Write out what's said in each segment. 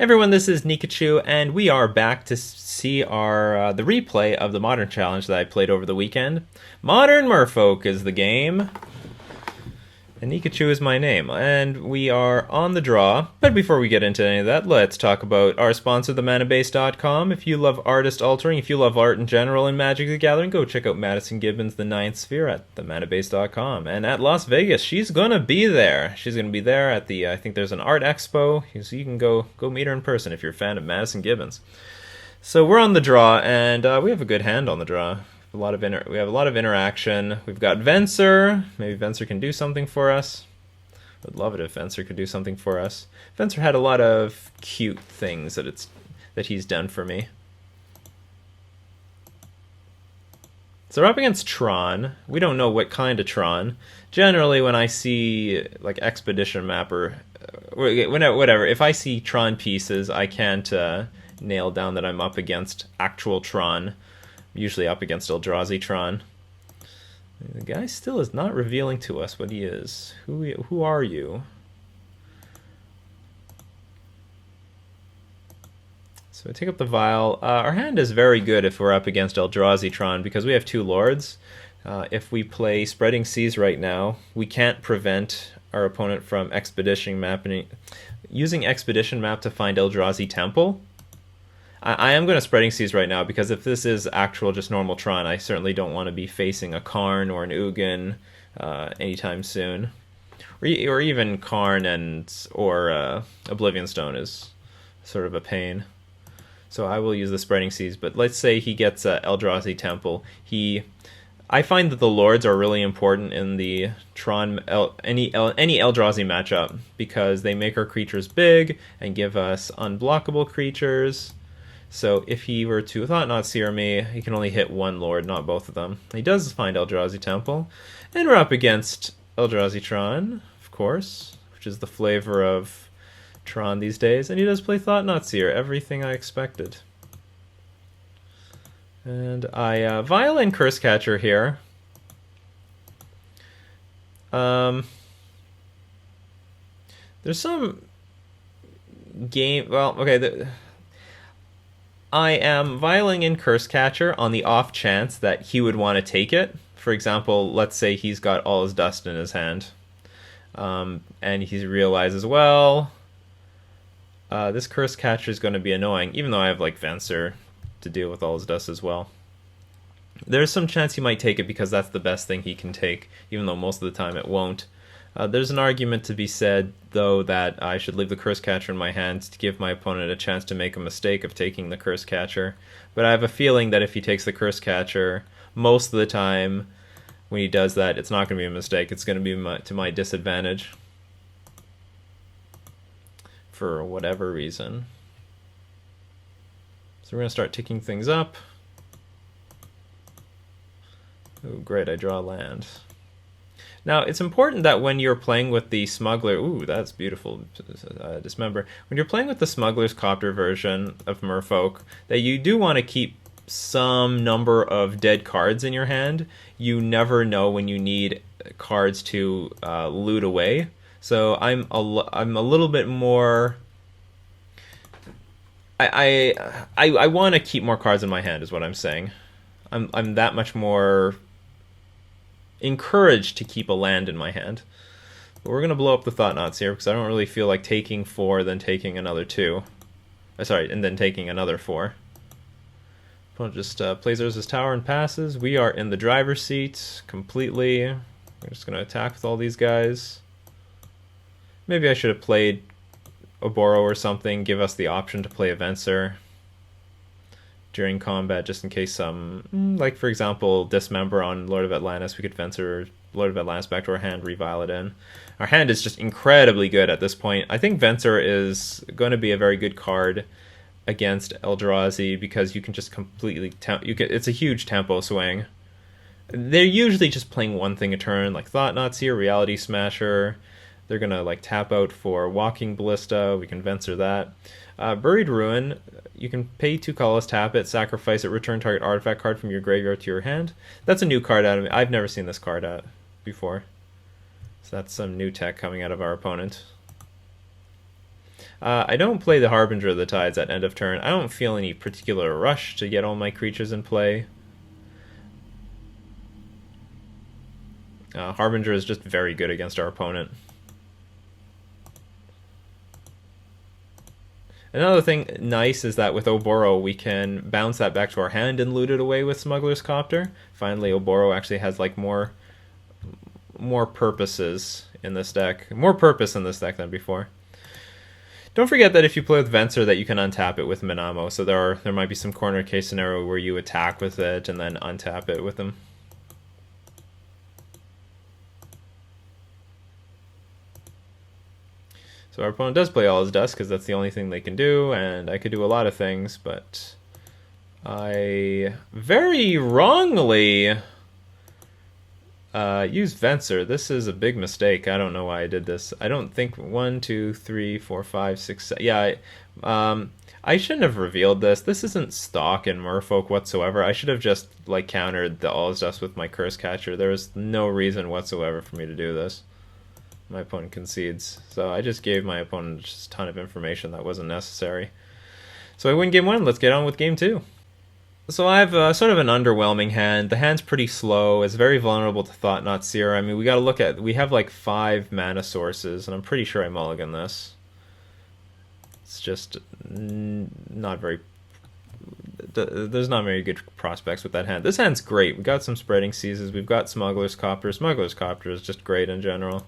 Hey everyone, this is Nikachu, and we are back to see our the replay of the Modern Challenge that I played over the weekend. Modern Merfolk is the game, and Nikachu is my name, and we are on the draw. But before we get into any of that, let's talk about our sponsor, themanabase.com. If you love artist altering, if you love art in general and Magic the Gathering, go check out Madison Gibbons' The Ninth Sphere at themanabase.com. And at Las Vegas, she's gonna be there. She's gonna be there at the, I think there's an art expo, so you can go meet her in person if you're a fan of Madison Gibbons. So we're on the draw, and we have a good hand on the draw. We have a lot of interaction. We've got Venser. Maybe Venser can do something for us. I'd love it if Venser could do something for us. Venser had a lot of cute things that he's done for me. So we're up against Tron. We don't know what kind of Tron. Generally, when I see like Expedition Map or whatever, if I see Tron pieces, I can't nail down that I'm up against actual Tron. Usually up against Eldrazi Tron. The guy still is not revealing to us what he is. Who are you? So I take up the vial. Our hand is very good if we're up against Eldrazi Tron because we have two lords. If we play Spreading Seas right now, we can't prevent our opponent from using Expedition Map to find Eldrazi Temple. I am going to Spreading Seas right now because if this is actual just normal Tron, I certainly don't want to be facing a Karn or an Ugin anytime soon. Or even Karn or Oblivion Stone is sort of a pain. So I will use the Spreading Seas, but let's say he gets Eldrazi Temple. I find that the Lords are really important in the Tron any Eldrazi matchup because they make our creatures big and give us unblockable creatures. So if he were to Thought-Knot Seer me, he can only hit one Lord, not both of them. He does find Eldrazi Temple. And we're up against Eldrazi Tron, of course, which is the flavor of Tron these days. And he does play Thought-Knot Seer, everything I expected. And I Violin Curse Catcher here. There's some game... Well, okay... I am vialing in Curse Catcher on the off chance that he would want to take it. For example, let's say he's got all his dust in his hand. And he realizes, well, this Curse Catcher is going to be annoying, even though I have like Venser to deal with all his dust as well. There's some chance he might take it because that's the best thing he can take, even though most of the time it won't. There's an argument to be said, though, that I should leave the Curse Catcher in my hands to give my opponent a chance to make a mistake of taking the Curse Catcher. But I have a feeling that if he takes the Curse Catcher, most of the time when he does that, it's not going to be a mistake. It's going to be to my disadvantage. For whatever reason. So we're going to start ticking things up. Oh, great, I draw land. Now, it's important that when you're playing with the Smuggler... Ooh, that's beautiful, Dismember. When you're playing with the Smuggler's Copter version of Merfolk, that you do want to keep some number of dead cards in your hand. You never know when you need cards to loot away. So I'm a little bit more... I want to keep more cards in my hand, is what I'm saying. I'm that much more... encouraged to keep a land in my hand. But we're going to blow up the Thought-Knots here because I don't really feel like taking 4, then taking another 2. And then taking another 4. Opponent just plays his tower and passes. We are in the driver's seat completely. We're just going to attack with all these guys. Maybe I should have played Oboro or something, give us the option to play a Venser during combat, just in case like for example, Dismember on Lord of Atlantis, we could Venser Lord of Atlantis back to our hand, revile it in. Our hand is just incredibly good at this point. I think Venser is going to be a very good card against Eldrazi because you can just completely... it's a huge tempo swing. They're usually just playing one thing a turn, like Thought-Knot Seer, Reality Smasher. They're going to like tap out for Walking Ballista. We can Venser that. Buried Ruin, you can pay 2 colors, tap it, sacrifice it, return target artifact card from your graveyard to your hand. That's a new card out of me. I've never seen this card out before. So that's some new tech coming out of our opponent. I don't play the Harbinger of the Tides at end of turn. I don't feel any particular rush to get all my creatures in play. Harbinger is just very good against our opponent. Another thing nice is that with Oboro, we can bounce that back to our hand and loot it away with Smuggler's Copter. Finally, Oboro actually has like more purposes in this deck. More purpose in this deck than before. Don't forget that if you play with Venser, that you can untap it with Minamo. So there might be some corner case scenario where you attack with it and then untap it with them. So our opponent does play All Is Dust because that's the only thing they can do, and I could do a lot of things, but I very wrongly used Venser. This is a big mistake. I don't know why I did this. I don't think 1, 2, 3, 4, 5, 6, 7. Yeah, I shouldn't have revealed this. This isn't stock in Merfolk whatsoever. I should have just like countered the All Is Dust with my Curse Catcher. There was no reason whatsoever for me to do this. My opponent concedes. So I just gave my opponent just a ton of information that wasn't necessary. So I win game 1. Let's get on with game 2. So I have sort of an underwhelming hand. The hand's pretty slow. It's very vulnerable to Thought-Knot Seer. I mean, we got to look at... We have like 5 mana sources, and I'm pretty sure I mulligan this. It's just not very... There's not very good prospects with that hand. This hand's great. We got some Spreading Seasons. We've got Smuggler's Copter. Smuggler's Copter is just great in general.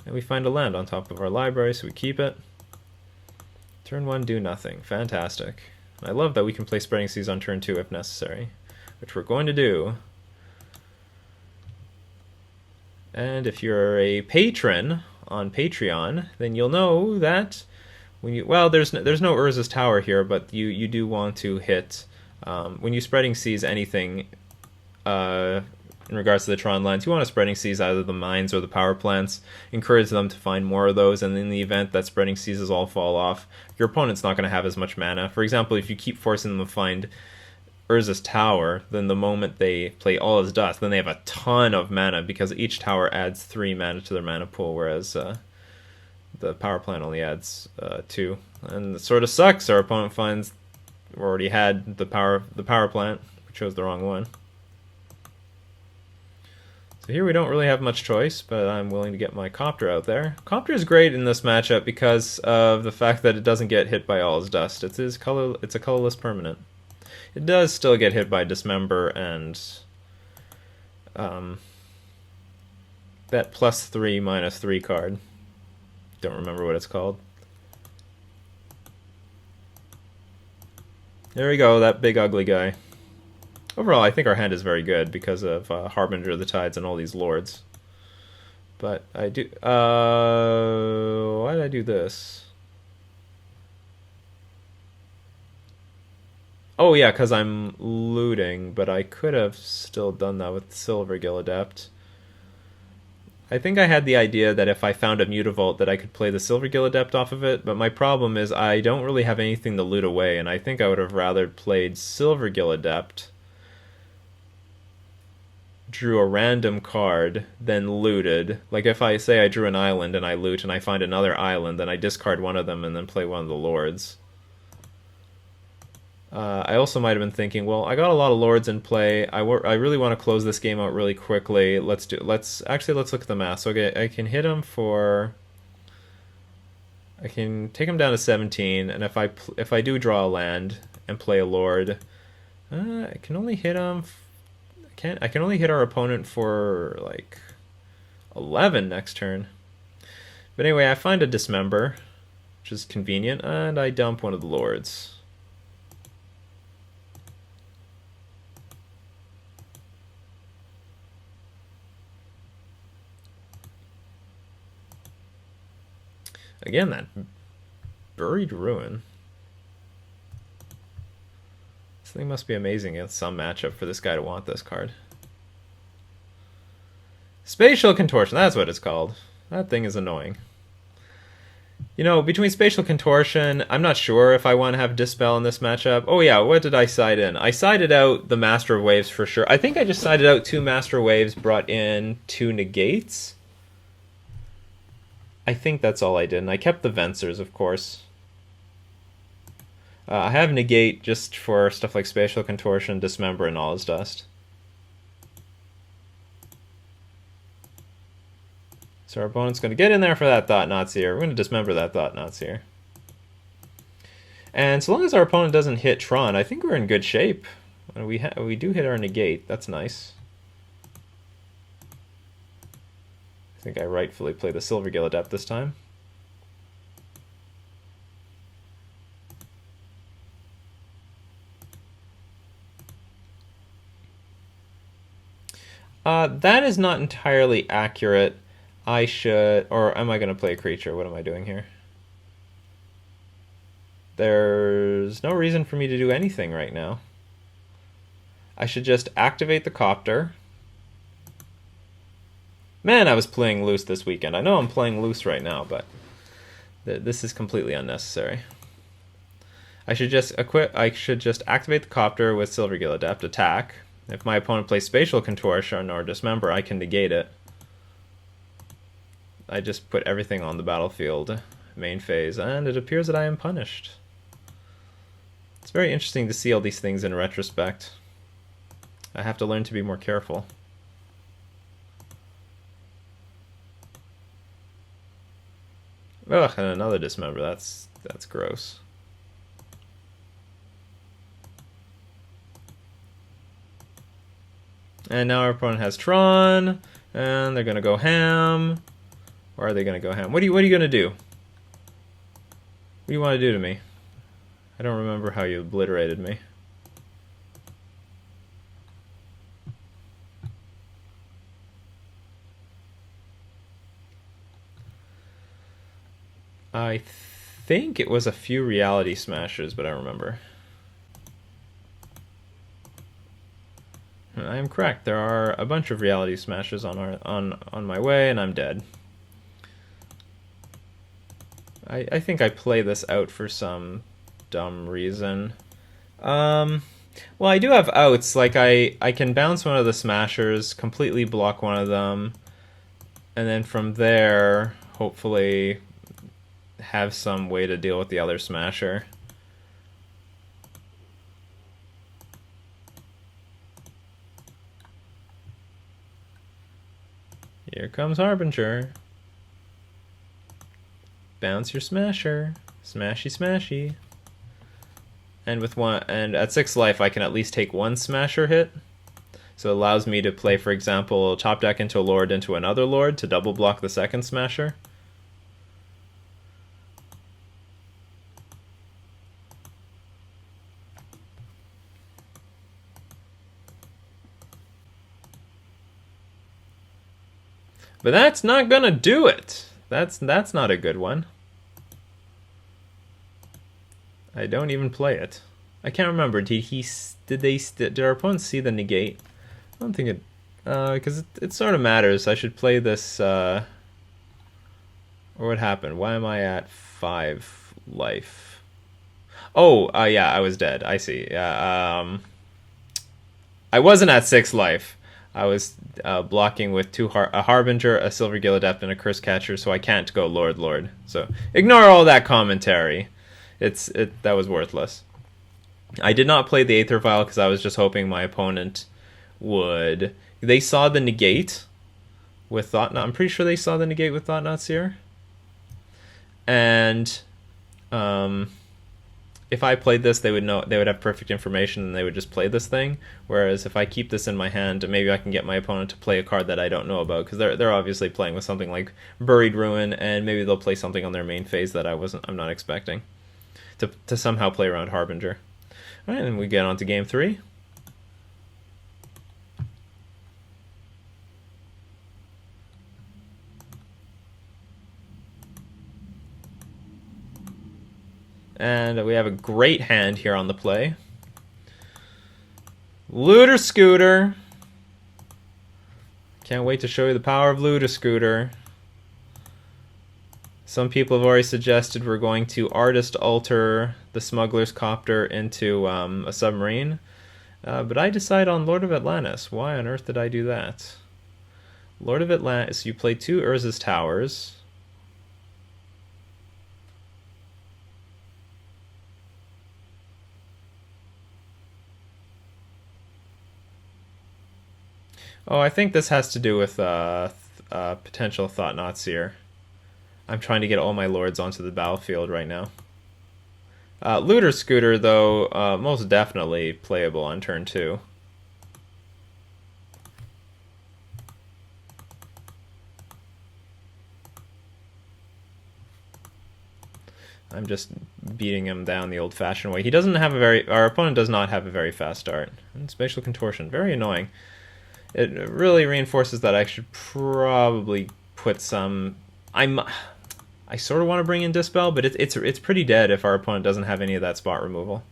And we find a land on top of our library, so we keep it. Turn 1, do nothing. Fantastic. I love that we can play Spreading Seas on turn 2 if necessary, which we're going to do. And if you're a patron on Patreon, then you'll know that when you... Well, there's no Urza's Tower here, but you do want to hit... when you Spreading Seas anything... in regards to the Tron lands, you want to Spreading Seas either the mines or the power plants. Encourage them to find more of those, and in the event that Spreading Seas all fall off, your opponent's not going to have as much mana. For example, if you keep forcing them to find Urza's Tower, then the moment they play All Is Dust, then they have a ton of mana, because each tower adds 3 mana to their mana pool, whereas the power plant only adds 2. And it sort of sucks. Our opponent finds we already had the power plant. We chose the wrong one. So here we don't really have much choice, but I'm willing to get my Copter out there. Copter is great in this matchup because of the fact that it doesn't get hit by All Is Dust. It's a colorless permanent. It does still get hit by Dismember and that +3/-3 card. Don't remember what it's called. There we go, that big ugly guy. Overall, I think our hand is very good because of Harbinger of the Tides and all these lords. But I do... why did I do this? Oh yeah, because I'm looting, but I could have still done that with Silvergill Adept. I think I had the idea that if I found a Mutavault that I could play the Silvergill Adept off of it, but my problem is I don't really have anything to loot away, and I think I would have rather played Silvergill Adept, drew a random card, then looted. Like if I say I drew an island and I loot and I find another island, then I discard one of them and then play one of the lords. I also might have been thinking, well, I got a lot of lords in play. I really want to close this game out really quickly. Let's look at the math. So okay, I can hit him for... I can take him down to 17, and if I do draw a land and play a lord, I can only hit him... I can only hit our opponent for like 11 next turn. But anyway, I find a Dismember, which is convenient, and I dump one of the lords. Again, that Buried Ruin. This thing must be amazing in some matchup for this guy to want this card. Spatial Contortion, that's what it's called. That thing is annoying. You know, between Spatial Contortion, I'm not sure if I want to have Dispel in this matchup. Oh yeah, what did I side in? I sided out the Master of Waves for sure. I think I just sided out 2 Master Waves, brought in 2 Negates. I think that's all I did, and I kept the Vencers, of course. I have Negate just for stuff like Spatial Contortion, Dismember, and Knowledge Dust. So our opponent's going to get in there for that Thought-Knot Seer. We're going to Dismember that Thought-Knot Seer. And so long as our opponent doesn't hit Tron, I think we're in good shape. We do hit our Negate. That's nice. I think I rightfully play the Silvergill Adept this time. That is not entirely accurate. I should... Or am I going to play a creature? What am I doing here? There's no reason for me to do anything right now. I should just activate the Copter. Man, I was playing loose this weekend. I know I'm playing loose right now, but this is completely unnecessary. I should just activate the Copter with Silvergill Adept, attack. If my opponent plays Spatial Contortion or Dismember, I can negate it. I just put everything on the battlefield, main phase, and it appears that I am punished. It's very interesting to see all these things in retrospect. I have to learn to be more careful. Ugh, and another Dismember. That's gross. And now our opponent has Tron, and they're gonna go ham. Or are they gonna go ham? What are you gonna do? What do you want to do to me? I don't remember how you obliterated me. I think it was a few Reality Smashers, but I don't remember. I am correct. There are a bunch of Reality Smashers on my way, and I'm dead. I think I play this out for some dumb reason. Well, I do have outs. Like I can bounce one of the Smashers, completely block one of them, and then from there, hopefully, have some way to deal with the other Smasher. Here comes Harbinger. Bounce your Smasher. Smashy smashy. And at 6 life I can at least take one Smasher hit. So it allows me to play, for example, top deck into a Lord into another Lord to double block the second Smasher. But that's not gonna do it. That's not a good one. I don't even play it. I can't remember. Did our opponents see the negate? I don't think it, because it sort of matters. I should play this. Or what happened? Why am I at 5 life? Oh, yeah, I was dead. I see. Yeah. I wasn't at 6 life. I was blocking with a Harbinger, a Silvergill Adept, and a Curse Catcher, so I can't go Lord. So ignore all that commentary. That was worthless. I did not play the Aether Vial because I was just hoping my opponent would. They saw the negate with Thought-Knot. I'm pretty sure they saw the negate with Thought-Knot Seer. And if I played this, they would have perfect information and they would just play this thing. Whereas if I keep this in my hand, maybe I can get my opponent to play a card that I don't know about, because they're obviously playing with something like Buried Ruin, and maybe they'll play something on their main phase that I'm not expecting to somehow play around Harbinger. All right, and we get on to game 3. And we have a great hand here on the play. Looter Scooter. Can't wait to show you the power of Looter Scooter. Some people have already suggested we're going to Artist Alter the Smuggler's Copter into a submarine. But I decide on Lord of Atlantis. Why on earth did I do that? Lord of Atlantis, you play 2 Urza's Towers. Oh, I think this has to do with potential Thought-Knot Seer. I'm trying to get all my lords onto the battlefield right now. Looter Scooter, though, most definitely playable on turn 2. I'm just beating him down the old-fashioned way. He doesn't have a very... Our opponent does not have a very fast start. And Spatial Contortion, very annoying. It really reinforces that I should probably put some... I sort of want to bring in Dispel, but it's pretty dead if our opponent doesn't have any of that spot removal.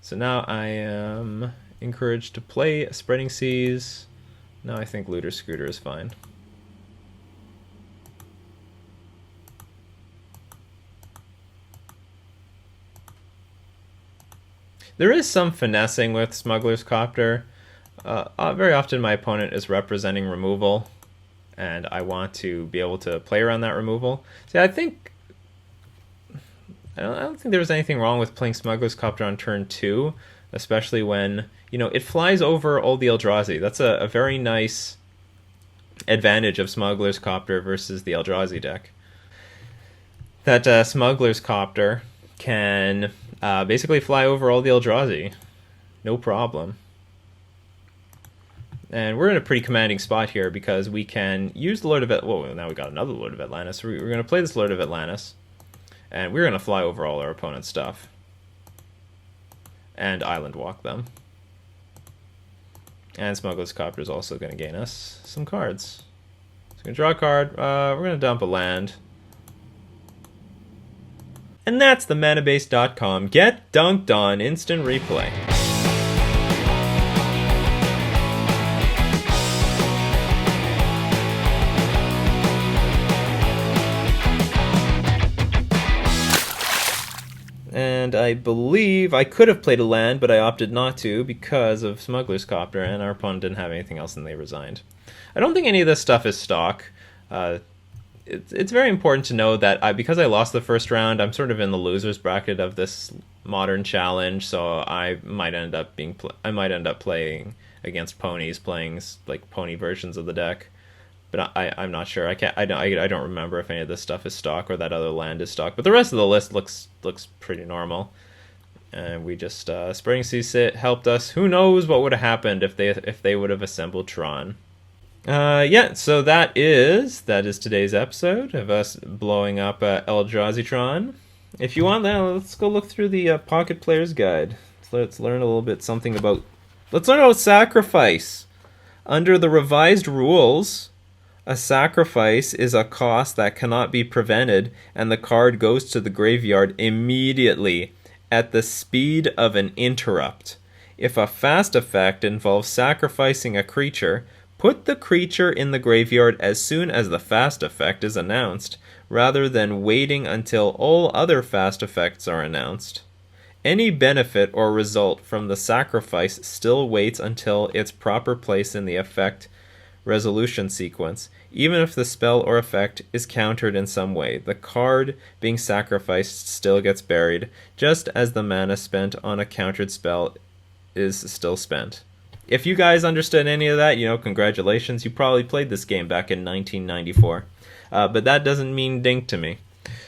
So now I am encouraged to play Spreading Seas. Now I think Looter Scooter is fine. There is some finessing with Smuggler's Copter. Very often my opponent is representing removal, and I want to be able to play around that removal. See, I don't think there was anything wrong with playing Smuggler's Copter on turn 2, especially when, you know, it flies over all the Eldrazi. That's a very nice advantage of Smuggler's Copter versus the Eldrazi deck. That Smuggler's Copter can basically fly over all the Eldrazi. No problem. And we're in a pretty commanding spot here because we can use the Lord of Atlantis. Whoa, now we got another Lord of Atlantis. So we're going to play this Lord of Atlantis. And we're going to fly over all our opponent's stuff. And island walk them. And Smuggler's Copter is also going to gain us some cards. So we're going to draw a card. We're going to dump a land. And that's the manabase.com Get Dunked On Instant Replay. And I believe I could have played a land, but I opted not to because of Smuggler's Copter, and our opponent didn't have anything else and they resigned. I don't think any of this stuff is stock. It's very important to know that because I lost the first round, I'm sort of in the loser's bracket of this modern challenge, so I might end up playing against ponies, playing like pony versions of the deck. But I'm not sure. I don't remember if any of this stuff is stock or that other land is stock. But the rest of the list looks pretty normal. And we just Spreading Seas helped us. Who knows what would have happened if they would have assembled Tron. Yeah, so that is today's episode of us blowing up Eldrazi Tron. If you want that, let's go look through the Pocket Player's Guide. Let's learn a little bit something about... Let's learn about sacrifice. Under the revised rules, a sacrifice is a cost that cannot be prevented, and the card goes to the graveyard immediately at the speed of an interrupt. If a fast effect involves sacrificing a creature, put the creature in the graveyard as soon as the fast effect is announced, rather than waiting until all other fast effects are announced. Any benefit or result from the sacrifice still waits until its proper place in the effect resolution sequence, even if the spell or effect is countered in some way. The card being sacrificed still gets buried, just as the mana spent on a countered spell is still spent. If you guys understood any of that, congratulations. You probably played this game back in 1994. But that doesn't mean dink to me.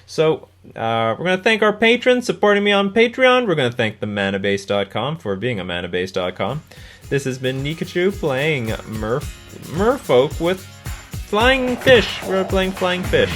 So, we're going to thank our patrons supporting me on Patreon. We're going to thank the manabase.com for being a manabase.com. This has been Nikachu playing Merfolk with Flying Fish. We're playing Flying Fish.